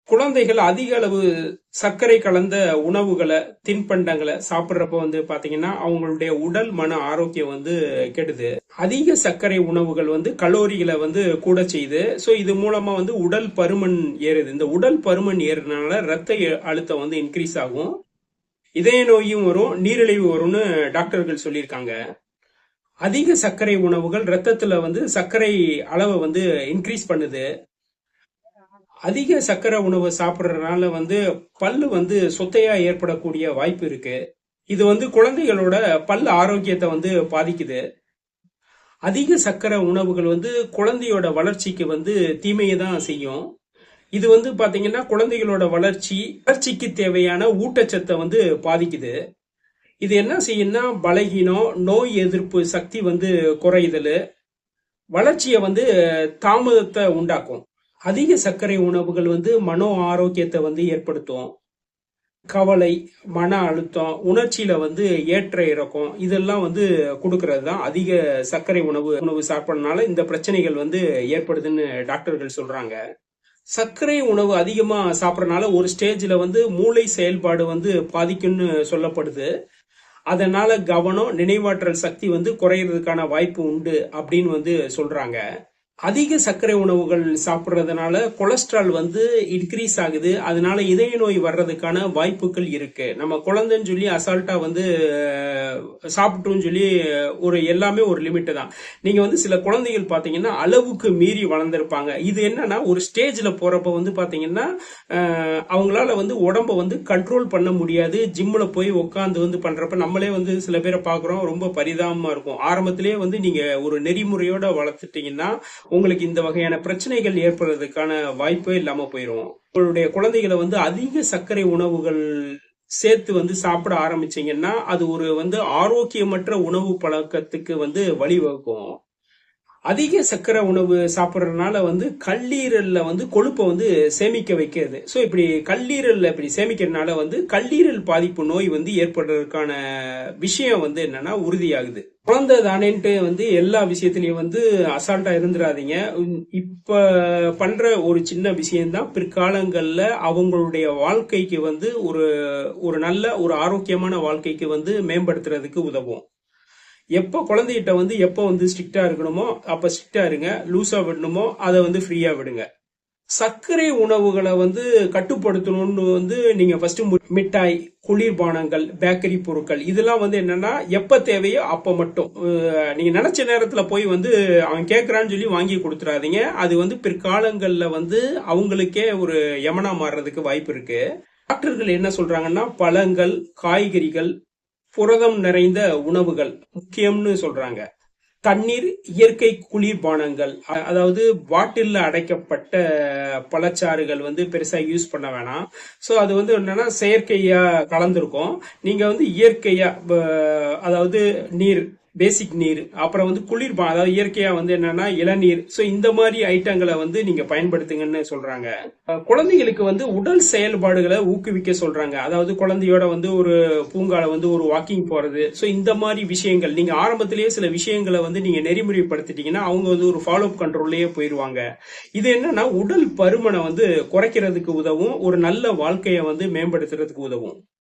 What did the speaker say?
குழந்தைகள் அதிக அளவு சர்க்கரை கலந்த உணவுகளை, தின்பண்டங்களை சாப்பிடுறப்ப பாத்தீங்கன்னா, அவங்களுடைய உடல், மன ஆரோக்கியம் கெடுது. அதிக சர்க்கரை உணவுகள் கலோரிகளை கூட செய்யுது. சோ இது மூலமா உடல் பருமன் ஏறுது. இந்த உடல் பருமன் ஏறுறதுனால ரத்த அழுத்தம் இன்க்ரீஸ் ஆகும். இதய நோயும் வரும், நீரிழிவு வரும்னு டாக்டர்கள் சொல்லியிருக்காங்க. அதிக சர்க்கரை உணவுகள் ரத்தத்துல சர்க்கரை அளவை இன்க்ரீஸ் பண்ணுது. அதிக சர்க்கரை உணவு சாப்பிடுறதுனால பல்லு சொத்தையா ஏற்படக்கூடிய வாய்ப்பு இருக்கு. இது குழந்தைகளோட பல் ஆரோக்கியத்தை பாதிக்குது. அதிக சர்க்கரை உணவுகள் குழந்தையோட வளர்ச்சிக்கு தீமையை தான் செய்யும். இது பாத்தீங்கன்னா குழந்தைகளோட வளர்ச்சிக்கு தேவையான ஊட்டச்சத்தை பாதிக்குது. இது என்ன செய்யும்னா பலகீனம், நோய் எதிர்ப்பு சக்தி குறையுதல், வளர்ச்சியை தாமதத்தை உண்டாக்கும். அதிக சர்க்கரை உணவுகள் மனோ ஆரோக்கியத்தை ஏற்படுத்தும். கவலை, மன அழுத்தம், உணர்ச்சியில ஏற்ற இறக்கம் இதெல்லாம் கொடுக்கறது தான் அதிக சர்க்கரை உணவு சாப்பிடறதுனால இந்த பிரச்சனைகள் ஏற்படுதுன்னு டாக்டர்கள் சொல்றாங்க. சர்க்கரை உணவு அதிகமா சாப்பிடறதுனால ஒரு ஸ்டேஜ்ல மூளை செயல்பாடு பாதிக்கும்னு சொல்லப்படுது. அதனால கவனம், நினைவாற்றல் சக்தி குறையறதுக்கான வாய்ப்பு உண்டு அப்படின்னு சொல்றாங்க. அதிக சர்க்கரை உணவுகள் சாப்பிடுறதுனால கொலஸ்ட்ரால் இன்க்ரீஸ் ஆகுது. அதனால இதய நோய் வர்றதுக்கான வாய்ப்புகள் இருக்கு. நம்ம குழந்தைன்னு சொல்லி அசால்ட்டா சாப்பிட்டோம்னு சொல்லி எல்லாமே ஒரு லிமிட் தான். நீங்க சில குழந்தைகள் பாத்தீங்கன்னா அளவுக்கு மீறி வளர்ந்திருப்பாங்க. இது என்னன்னா ஒரு ஸ்டேஜ்ல போறப்ப பாத்தீங்கன்னா அவங்களால உடம்ப கண்ட்ரோல் பண்ண முடியாது. ஜிம்ல போய் உட்காந்து பண்றப்ப நம்மளே சில பேரை பாக்குறோம், ரொம்ப பரிதாபமா இருக்கும். ஆரம்பத்திலேயே நீங்க ஒரு நெறிமுறையோட வளர்த்துட்டீங்கன்னா உங்களுக்கு இந்த வகையான பிரச்சனைகள் ஏற்படுறதுக்கான வாய்ப்பே இல்லாம போயிடும். உங்களுடைய குழந்தைகளை அதிக சர்க்கரை உணவுகள் சேர்த்து சாப்பிட ஆரம்பிச்சீங்கன்னா அது ஒரு ஆரோக்கியமற்ற உணவு பழக்கத்துக்கு வழிவகுக்கும். அதிக சர்க்கரை உணவு சாப்பிடுறதுனால கல்லீரல்ல கொழுப்பை சேமிக்க வைக்கிறது. சோ இப்படி கல்லீரல்ல இப்படி சேமிக்கிறதுனால கல்லீரல் பாதிப்பு நோய் ஏற்படுறதுக்கான விஷயம் என்னன்னா உறுதியாகுது. குழந்தை தானேன்ட்டு எல்லா விஷயத்திலயும் அசால்ட்டா இருந்துடாதீங்க. இப்ப பண்ற ஒரு சின்ன விஷயம்தான் பிற்காலங்கள்ல அவங்களுடைய வாழ்க்கைக்கு ஒரு நல்ல ஒரு ஆரோக்கியமான வாழ்க்கைக்கு மேம்படுத்துறதுக்கு உதவும். எப்ப குழந்தைகிட்ட எப்ப ஸ்ட்ரிக்டா இருக்கணுமோ அப்ப ஸ்ட்ரிக்டா இருங்க, லூசா விடணுமோ அதை ஃப்ரீயா விடுங்க. சர்க்கரை உணவுகளை கட்டுப்படுத்தணும்னு நீங்க ஃபர்ஸ்ட் மிட்டாய், குளிர்பானங்கள், பேக்கரி பொருட்கள் இதெல்லாம் என்னன்னா எப்ப தேவையோ அப்ப மட்டும். நீங்க நினைச்ச நேரத்துல போய் அவன் கேட்கறான்னு சொல்லி வாங்கி கொடுத்துறாதீங்க. அது பிற்காலங்கள்ல அவங்களுக்கே ஒரு யமனா மாறுறதுக்கு வாய்ப்பு இருக்கு. டாக்டர்கள் என்ன சொல்றாங்கன்னா பழங்கள், காய்கறிகள், புரதம் நிறைந்த உணவுகள் முக்கியம்னு சொல்றாங்க. தண்ணீர், இயற்கை குளிர்பானங்கள், அதாவது பாட்டில்ல அடைக்கப்பட்ட பழச்சாறுகள் பெருசா யூஸ் பண்ண வேணாம். சோ அது என்னன்னா செயற்கையா கலந்துருக்கும். நீங்க இயற்கையா அதாவது நீர், பேசிக் நீர், அப்புறம் குளிர்பானம், அதாவது இயற்கையா என்னன்னா இளநீர், சோ இந்த மாதிரி ஐட்டங்களை நீங்க பயன்படுத்துங்கன்னு சொல்றாங்க. குழந்தைகளுக்கு உடல் செயல்பாடுகளை ஊக்குவிக்க சொல்றாங்க. அதாவது குழந்தையோட ஒரு பூங்கால ஒரு வாக்கிங் போறது, சோ இந்த மாதிரி விஷயங்கள் நீங்க ஆரம்பத்திலேயே சில விஷயங்களை நீங்க நெறிமுறைப்படுத்திட்டீங்கன்னா அவங்க ஒரு ஃபாலோ அப் கண்ட்ரோல்லயே போயிருவாங்க. இது என்னன்னா உடல் பருமனை குறைக்கிறதுக்கு உதவும், ஒரு நல்ல வாழ்க்கையை மேம்படுத்துறதுக்கு உதவும்.